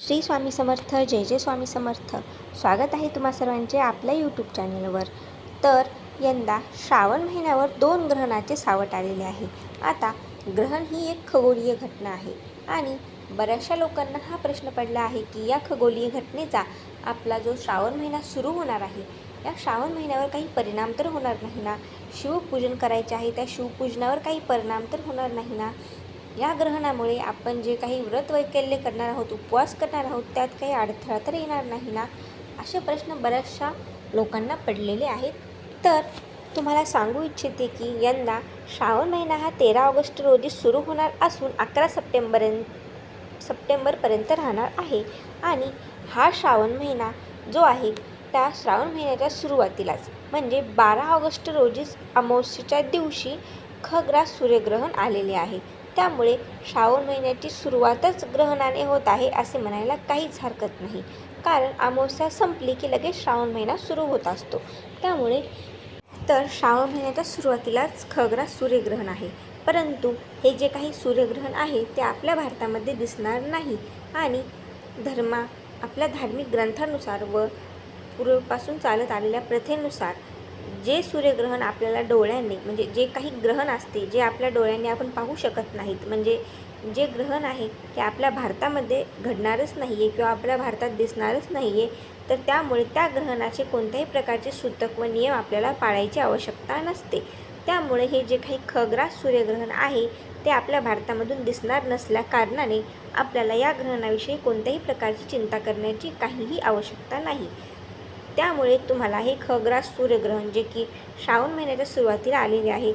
श्री स्वामी समर्थ. जय जय स्वामी समर्थ. स्वागत आहे तुम्हा सर्वांचे आपल्या यूट्यूब चॅनलवर. तर यंदा श्रावण महिन्यावर 2 ग्रहणाचे सावट आलेले आहे. आता ग्रहण ही एक खगोलीय घटना आहे आणि बऱ्याचशा लोकांना हा प्रश्न पडला आहे की या खगोलीय घटनेचा आपला जो श्रावण महिना सुरू होणार आहे या श्रावण महिन्यावर काही परिणाम तर होणार नाही ना, शिवपूजन करायचे आहे त्या शिवपूजनावर काही परिणाम तर होणार नाही ना, या ग्रहणामुळे आपण जे काही व्रत वैकल्य करणार आहोत, उपवास करणार आहोत, त्यात काही अडथळा तर येणार नाही ना, असे प्रश्न बऱ्याचशा लोकांना पडलेले आहेत. तर तुम्हाला सांगू इच्छिते की यंदा श्रावण महिना हा 13 ऑगस्ट रोजी सुरू होणार असून 11 सप्टेंबरपर्यंत राहणार आहे. आणि हा श्रावण महिना जो आहे त्या श्रावण महिन्याच्या सुरुवातीलाच म्हणजे 12 ऑगस्ट रोजीच अमावस्येच्या दिवशी खग्रास सूर्यग्रहण आलेले आहे. त्यामुळे श्रावण महिन्याची सुरुवातच ग्रहणाने होत आहे असे म्हणायला काहीच हरकत नाही, कारण अमावस्या संपली की लगेच श्रावण महिना सुरू होत असतो. त्यामुळे तर श्रावण महिन्याच्या सुरुवातीलाच खग्रास सूर्यग्रहण आहे. परंतु हे जे काही सूर्यग्रहण आहे ते आपल्या भारतामध्ये दिसणार नाही आणि आपल्या धार्मिक ग्रंथानुसार व पूर्वीपासून चालत आलेल्या प्रथेनुसार जे सूर्यग्रहण आपल्याला डोळ्यांनी म्हणजे जे काही ग्रहण असते जे आपल्या डोळ्यांनी आपण पाहू शकत नाहीत, म्हणजे जे ग्रहण आहे ते आपल्या भारतामध्ये घडणारच नाही आहे किंवा आपल्या भारतात दिसणारच नाही आहे, तर त्यामुळे त्या ग्रहणाचे कोणत्याही प्रकारचे सूतक व नियम आपल्याला पाळायची आवश्यकता नसते. त्यामुळे हे जे काही खग्रास सूर्यग्रहण आहे ते आपल्या भारतामधून दिसणार नसल्या कारणाने आपल्याला या ग्रहणाविषयी कोणत्याही प्रकारची चिंता करण्याची काहीही आवश्यकता नाही. त्यामुळे तुम्हाला हे खग्रास सूर्यग्रहण जे की श्रावण महिन्याच्या सुरुवातीला आलेले आहे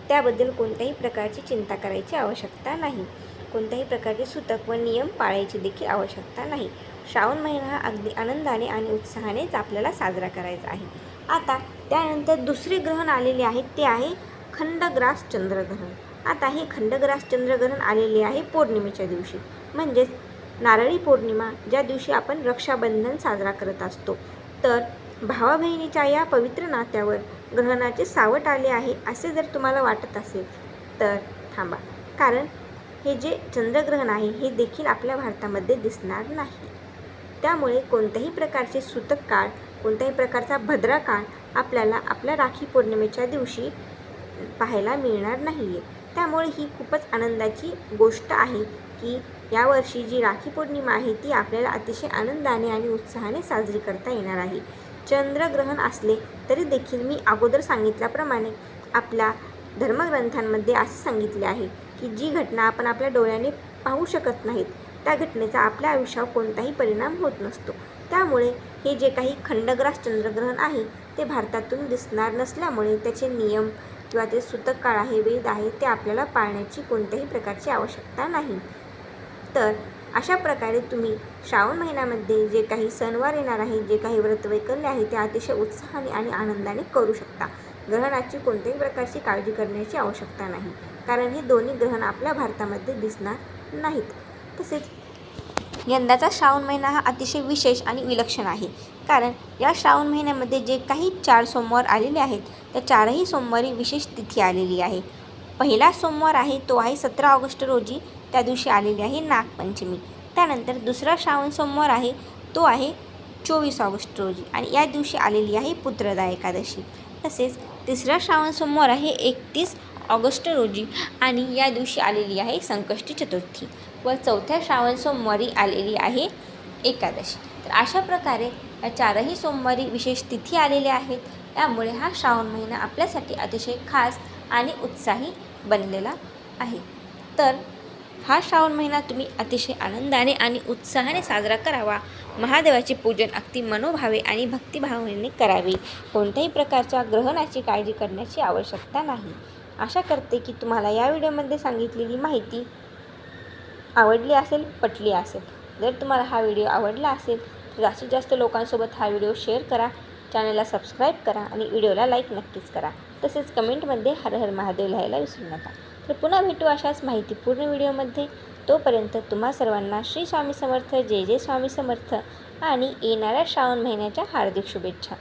त्याबद्दल कोणत्याही प्रकारची चिंता करायची आवश्यकता नाही. कोणत्याही प्रकारचे सूतक व नियम पाळायची देखील आवश्यकता नाही. श्रावण महिना हा अगदी आनंदाने आणि उत्साहानेच आपल्याला साजरा करायचा आहे. आता त्यानंतर दुसरे ग्रहण आलेले आहे ते आहे खंडग्रास चंद्रग्रहण. आता हे खंडग्रास चंद्रग्रहण आलेले आहे पौर्णिमेच्या दिवशी, म्हणजेच नारळी पौर्णिमा, ज्या दिवशी आपण रक्षाबंधन साजरा करत असतो. तर भावा बहिणीच्या या पवित्र नात्यावर ग्रहणाचे सावट आले आहे असे जर तुम्हाला वाटत असेल तर थांबा, कारण हे जे चंद्रग्रहण आहे हे देखील आपल्या भारतामध्ये दिसणार नाही. त्यामुळे कोणत्याही प्रकारचे सूतक काळ, कोणत्याही प्रकारचा भद्रा काळ आपल्याला आपल्या राखी पौर्णिमेच्या दिवशी पाहायला मिळणार नाही आहे. त्यामुळे ही खूपच आनंदाची गोष्ट आहे की यावर्षी जी राखी पौर्णिमा आहे ती आपल्याला अतिशय आनंदाने आणि उत्साहाने साजरी करता येणार आहे. चंद्रग्रहण असले तरी देखील मी अगोदर सांगितल्याप्रमाणे आपल्या धर्मग्रंथांमध्ये असे सांगितले आहे की जी घटना आपण आपल्या डोळ्याने पाहू शकत नाहीत त्या घटनेचा आपल्या आयुष्यावर कोणताही परिणाम होत नसतो. त्यामुळे हे जे काही खंडग्रास चंद्रग्रहण आहे ते भारतातून दिसणार नसल्यामुळे त्याचे नियम किंवा ते सूतक काळ आहे, वेद आहे, ते आपल्याला पाळण्याची कोणत्याही प्रकारची आवश्यकता नाही. तर अशा प्रकारे तुम्ही श्रावण महिन्यामध्ये जे काही सणवार येणार आहे, जे काही व्रतवैकल्य आहे ते अतिशय उत्साहाने आणि आनंदाने करू शकता. ग्रहणाची कोणत्याही प्रकारची काळजी करण्याची आवश्यकता नाही, कारण हे दोन्ही ग्रहण आपल्या भारतामध्ये दिसणार नाहीत. तसेच यंदाचा श्रावण महिना हा अतिशय विशेष आणि विलक्षण आहे, कारण या श्रावण महिन्यामध्ये जे काही 4 सोमवार आलेले आहेत त्या 4ही सोमवारी विशेष तिथी आलेली आहे. पहिला सोमवार आहे तो आहे 17 ऑगस्ट रोजी, त्या दिवशी आलेली आहे नागपंचमी. त्यानंतर दुसरा श्रावण सोमवार आहे तो आहे 24 ऑगस्ट रोजी आणि या दिवशी आलेली आहे पुत्रदा एकादशी. तसेच तिसरा श्रावण सोमवार आहे 31 ऑगस्ट रोजी आणि या दिवशी आलेली आहे संकष्टी चतुर्थी व चौथ्या श्रावण सोमवारी आलेली आहे एकादशी. तर अशा प्रकारे या 4ही सोमवारी विशेष तिथी आलेल्या आहेत. त्यामुळे हा श्रावण महिना आपल्यासाठी अतिशय खास आणि उत्साही बनलेला आहे. तर हा श्रावण महिना तुम्ही अतिशय आनंदाने आणि उत्साहाने साजरा करावा. महादेवाचे पूजन अगदी मनोभावे आणि भक्तिभावनेने करावे. कोणत्याही प्रकारच्या ग्रहणाची काळजी करण्याची आवश्यकता नाही. आशा करते की तुम्हाला या व्हिडिओमध्ये सांगितलेली माहिती आवडली असेल, पटली असेल. जर तुम्हाला हा व्हिडिओ आवडला असेल तर जास्तीत जास्त लोकांसोबत हा व्हिडिओ शेअर करा, चॅनलला सबस्क्राईब करा आणि व्हिडिओला लाईक नक्कीच करा. तसेच कमेंटमध्ये हर हर महादेव लिहायला विसरू नका. तर पुन्हा भेटू अशाच माहितीपूर्ण व्हिडिओमध्ये. तोपर्यंत तुम्हा सर्वांना श्री स्वामी समर्थ. जय जय स्वामी समर्थ आणि येणाऱ्या श्रावण महिन्याच्या हार्दिक शुभेच्छा.